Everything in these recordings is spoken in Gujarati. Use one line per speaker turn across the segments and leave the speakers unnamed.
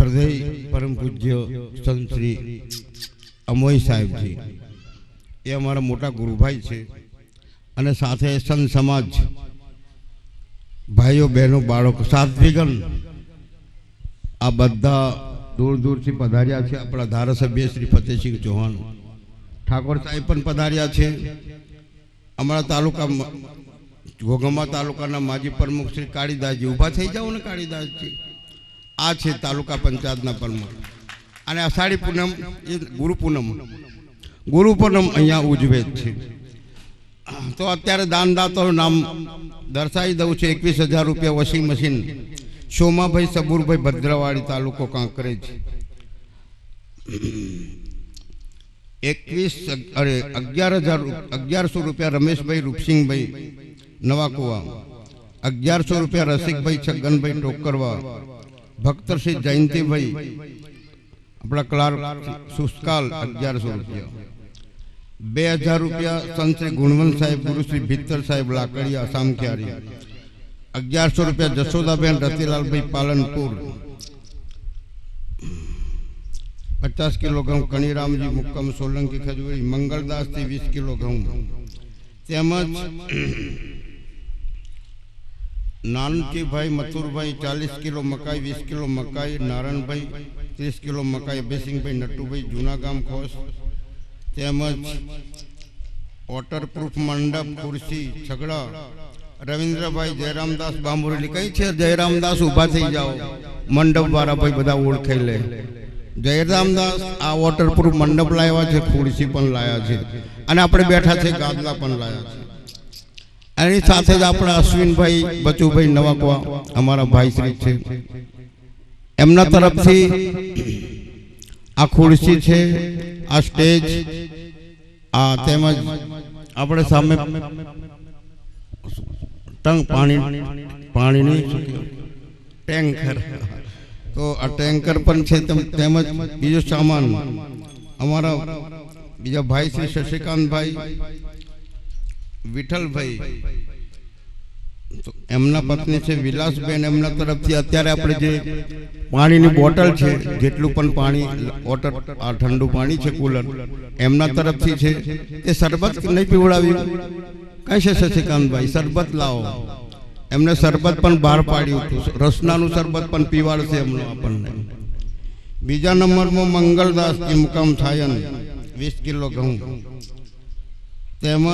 શ્રદ્ધેય પરમ પૂજ્ય સંત શ્રી અમોઈ સાહેબજી એ અમારા મોટા ગુરુભાઈ છે અને સાથે સંત સમાજ ભાઈઓ બહેનો બાળકો સાધ્વીગણ આ બધા દૂર દૂરથી પધાર્યા છે। આપણા ધારાસભ્ય શ્રી ફતેહસિંહ ચૌહાણ ઠાકોર સાહેબ પણ પધાર્યા છે। અમારા તાલુકા ઘોઘંબા તાલુકાના માજી પ્રમુખ શ્રી કાળીદાસજી ઊભા થઈ જાઓ ને કાળીદાસજી આ છે તાલુકા પંચાયતના પ્રમુખ અને અષાઢી પૂનમ એ ગુરુ પૂનમ અહીંયા ઉજવે છે। તો અત્યારે દાનદાતાનું નામ દર્શાવી દઉં છું। 21,000 રૂપિયા વોશિંગ મશીન સોમાભાઈ સબુરભાઈ ભદ્રવાડી તાલુકો કાંકરેજ। 11,000 રૂપિયા રમેશભાઈ રૂપસિંહભાઈ નવાકુવા। 1100 રૂપિયા રસિકભાઈ છગનભાઈ ટોકરવા। ભક્તશ્રી જયંતિભાઈ આપણા ક્લાર્ક સુસ્કાલ 1100 રૂપિયા। 2,000 રૂપિયા સંત શ્રી ગુણવંત સાહેબ ગુરુશ્રી ભીતર સાહેબ લાકડિયા સામખિયારી। 1100 રૂપિયા જશોદાબેન રતિલાલભાઈ પાલનપુર। 50 કિલો ઘઉં કણીરામજી મુક્કમ સોલંકી ખજૂરી મંગળદાસથી 20 કિલો ઘઉં તેમજ નાનજીભાઈ મથુરભાઈ 40 કિલો મકાઈ 20 કિલો મકાઈ। નારાયણભાઈ 30 કિલો મકાઈ। અભયસિંહભાઈ નટુભાઈ જૂનાગામ ખોસ તેમજ વોટરપ્રૂફ મંડપ ખુરશી છગડા। રવિન્દ્રભાઈ જયરામદાસ બાંબુરેલી કઈ છે જયરામદાસ ઊભા થઈ જાઓ મંડપ વાળા ભાઈ બધા ઓળખાઈ લે। જયરામદાસ આ વોટરપ્રૂફ મંડપ લાવ્યા છે ખુરશી પણ લાયા છે અને આપણે બેઠા છે ગાદલા પણ લાયા છે। એની સાથે જ આપણા અશ્વિનભાઈ બચુભાઈ નવાકવા અમારા ભાઈ શ્રી છે એમના તરફથી આ ખુરશી છે આ સ્ટેજ આ તેમજ આપણે સામે પાણીની ટેન્કર તો આ ટેન્કર પણ છે તેમજ બીજો સામાન અમારા બીજા ભાઈ શ્રી શશિકાંતભાઈ વિઠ્ઠલભાઈ તો એમના પત્ની છે વિલાસબેન એમના તરફથી અત્યારે આપણે જે પાણીની બોટલ છે જેટલું પણ પાણી વોટર આ ઠંડુ પાણી છે કુલર એમના તરફથી છે તે શરબત નહીં પીવડાવ્યું કઈ છે શશિકાંતભાઈ શરબત લાવો એમને શરબત પણ બહાર પાડ્યું હતું રસનાનું શરબત પણ પીવાડશે એમનું આપણને। બીજા નંબરમાં મંગળદાસ મુકામ થાયન 20 કિલો ઘઉં તેમજ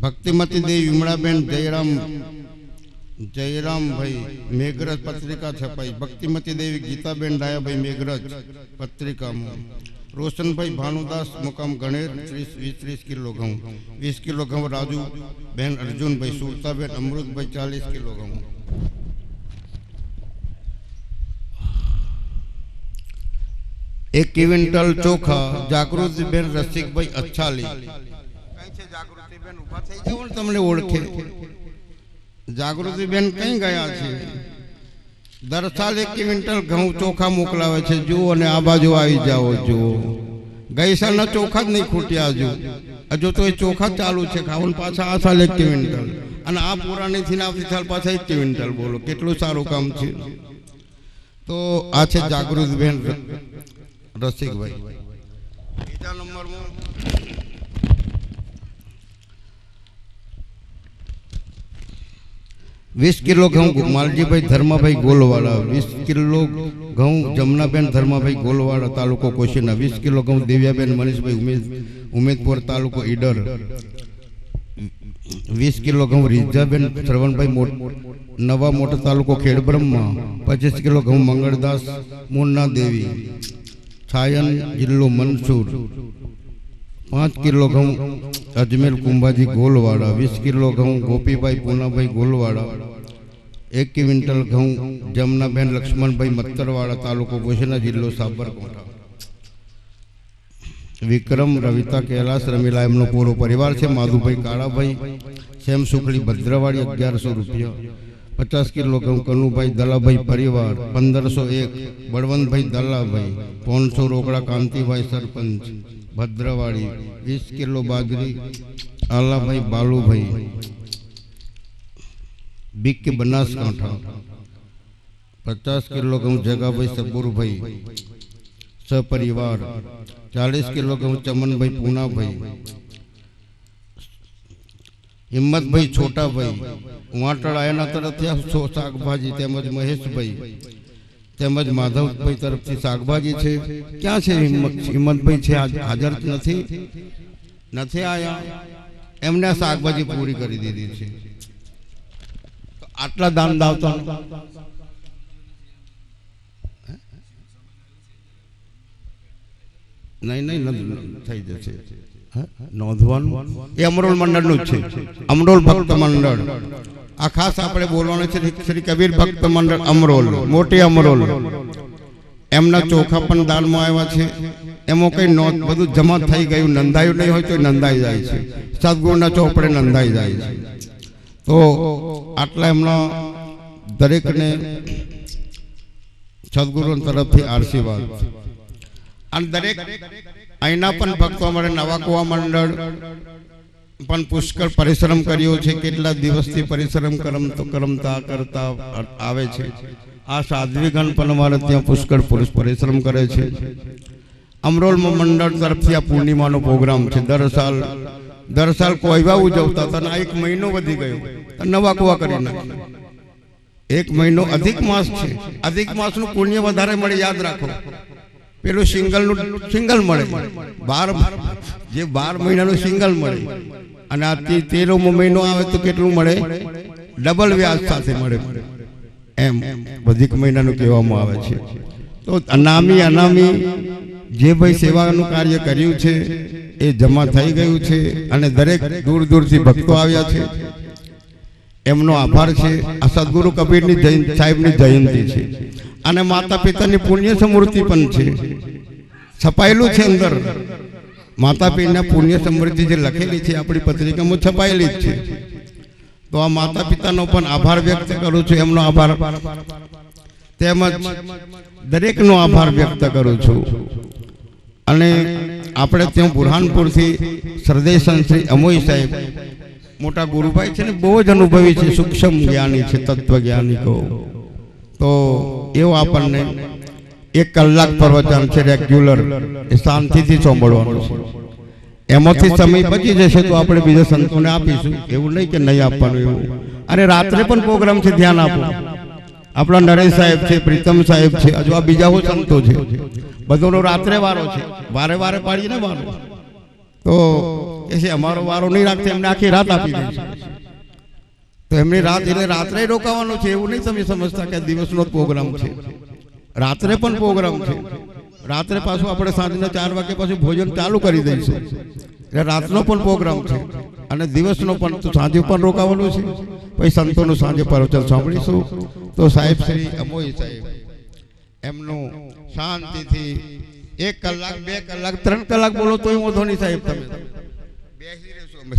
ભક્તિમતી દેવી વિમળાબેન જયરામભાઈ મેઘરજ પત્રિકા છપાઈ। ભક્તિમતી દેવી ગીતાબેન ડાયાભાઈ મેઘરજ પત્રિકામાં। રોશનભાઈ ભાનુદાસ મુકામ ગણેર 30 કિલો ઘઉં। 20 કિલો ઘઉં રાજુ બેન અર્જુનભાઈ સુરતાબેન અમૃતભાઈ 40 કિલો ઘઉં। 1 ક્વિન્ટલ ચોખા જાગૃતિબેન રસિકભાઈ અચ્છાલી જાગૃતિબેન ઉભા થઈ જાવ ને તમને ઓળખે જાગૃતિબેન કઈ ગયા છે દર સાલ 1 ક્વિન્ટલ ઘઉં ચોખા મોકલાવે છે જુઓ અને આ બાજુ આવી જાઓ જુઓ ગઈ સાલના ચોખા જ નહીં ખૂટ્યા હજુ તો એ ચોખા ચાલુ છે ખાવાનું પાછા આ સાલ 1 ક્વિન્ટલ અને આ પુરાણીથી આવતી સાલ પાછા 1 ક્વિન્ટલ બોલો કેટલું સારું કામ છે। તો આ છે જાગૃતિબેન રસિકભાઈ। બીજા નંબરમાં 20 કિલો ઘઉં માલજીભાઈ ધર્માભાઈ ગોલવાડા। 20 કિલો ઘઉં જમનાબેન ધર્માભાઈ ગોલવાડા તાલુકો કોશીના। 20 કિલો ઘઉં દેવ્યાબેન મનીષભાઈ ઉમેદપુર તાલુકો ઈડર। 20 કિલો ઘઉં રીજાબેન શ્રવણભાઈ નવા મોટા તાલુકો ખેડબ્રહ્મા। 25 કિલો ઘઉં મંગળદાસ મુન્ના દેવી છાયન જિલ્લો મનસુર। 5 કિલો ઘઉં અજમેર કુંભાજી ગોલવાડા। 20 કિલો ઘઉં ગોપીભાઈ પૂનાભાઈ ગોલવાડા। 1 ક્વિન્ટલ ઘઉં જમનાબેન લક્ષ્મણભાઈ મત્તરવાડા તાલુકો કોશીના જિલ્લો સાબરકાંઠા। વિક્રમ રવિતા કૈલાસ રમીલા એમનો પૂરો પરિવાર છે। માધુભાઈ કાળાભાઈ સેમ સુખડી ભદ્રવાડી 1100 રૂપિયા। 50 કિલો ઘઉં કનુભાઈ દલાભાઈ પરિવાર। 1501 બળવંતભાઈ દલાભાઈ। 500 રોકડા કાંતિભાઈ સરપંચ ભદ્રવાડી। 20 કિલો બાજરી આલાભાઈ બાલુભાઈ બીકે બનાસકાંઠા। 50 किलो घऊं जगा भाई सबूर भाई सपरिवार, 40 किलो घऊं चमन भाई पूना भाई, हिम्मत भाई छोटा भाई, वाटड़ आयना तरफ शाकभाजी तेमज महेश भाई तेमज माधव भाई तरफ थी शाकभाजी छे। क्या छे हिम्मत भाई छे हाजर नथी नथी आया, एमने शाकभाजी पूरी करी दीधी छे। तो आटला दान दावता नहीं नहीं थई जशे नोंधवानुं ए अमरोल मंडळनुं छे। अमरोल भक्त मंडळ आ खास आपणे बोलवानुं छे श्री कबीर भक्त मंडळ अमरोल, मोटी अमरोल। एमना चोखा पण दाનમાં આવ્યા છે। એમાં કઈ નોંધ બધું જમા થઈ ગયું, નંદાયું નહીં હોય તો નંદાઈ જાય છે, સદગુરુના ચોપડે નંદાઈ જાય છે। તો આટલા એમના દરેકને સદગુરુ તરફથી આશીર્વાદ। અને દરેક અહીંના પણ ભક્તો અમારે નવા કુવા મંડળ પણ પુષ્કળ પરિશ્રમ કર્યો છે। કેટલા દિવસથી પરિશ્રમ કરમતા કરતા આવે છે। આ સાધ્વીગણ પણ અમારે ત્યાં પુષ્કળ પરિશ્રમ કરે છે। અમરોલ મંડળ તરફથી આ પૂર્ણિમાનો પ્રોગ્રામ છે। દર સાલ કોઈવા ઉજવતા હતા ને એક મહિનો વધી ગયો, નવા કુવા કરી નાખ્યા। એક મહિનો અધિક માસ છે, અધિક માસનું પુણ્ય વધારે મળે, યાદ રાખો। પેલું સિંગલ મળે 12 મહિનાનું સિંગલ મળે, અને આ 13મો મહિનો આવે તો કેટલું મળે? ડબલ વ્યાજ સાથે મળે। એમ અધિક મહિનાનું કહેવામાં આવે છે। તો અનામી જે ભાઈ સેવાનું કાર્ય કર્યું છે એ જમા થઈ ગયું છે, અને દરેક દૂર દૂરથી ભક્તો આવ્યા છે, એમનો આભાર છે। આ સદગુરુ કબીરની સાહેબની જયંતિ છે, અને માતા પિતાની પુણ્ય સમૃદ્ધિ પણ છે। છપાયેલું છે અંદર માતા પિતાના પુણ્ય સમૃદ્ધિ જે લખેલી છે આપણી પત્રિકામાં છપાયેલી જ છે। તો આ માતા પિતાનો પણ આભાર વ્યક્ત કરું છું, એમનો આભાર તેમજ દરેકનો આભાર વ્યક્ત કરું છું। અને આપણે ત્યાં બુરહાનપુરથી સરદેશન શ્રી અમોઈ સાહેબ મોટા ગુરુભાઈ છે ને, બહુ જ અનુભવી છે, સૂક્ષ્મ જ્ઞાની છે, તત્વજ્ઞાની કહો તો એવો આપણને 1 કલાક પ્રવચન છે રેગ્યુલર, એ શાંતિથી સાંભળવાનું છે। એમાંથી સમય બચી જશે તો આપણે બીજા સંતોને આપીશું, એવું નહીં કે નહીં આપવાનું એવું। અને રાત્રે પણ પ્રોગ્રામ છે, ધ્યાન આપો। આપણા નરેશ સાહેબ છે, પ્રીતમ સાહેબ છે, હજુ આ બીજા સંતો છે, બધોનો રાત્રે વારો છે, વારે વારે પાડીને વારો। તો એ છે અમારો વારો નહીં રાખતે, એમને આખી રાત આપી દઈશું। તો એમની રાત એટલે રાત્રે રોકાવાનું છે, એવું નહીં તમે સમજતા કે દિવસનો પ્રોગ્રામ છે, રાત્રે પણ પ્રોગ્રામ છે। રાત્રે પાછું આપણે સાંજના 4 વાગે પાછું ભોજન ચાલુ કરી દઈશું, એટલે રાતનો પણ પ્રોગ્રામ છે, અને દિવસનો પણ સાંજે પણ રોકાવાનું છે। પછી સંતોનું સાંજે પ્રવચન સાંભળીશું। તો સાહેબ શ્રી અમોઈ સાહેબ એમનું શાંતિથી 1 કલાક 2 કલાક 3 કલાક બોલો તોય વાંધો નહીં સાહેબ, તમે બેસી રહેશો અમે।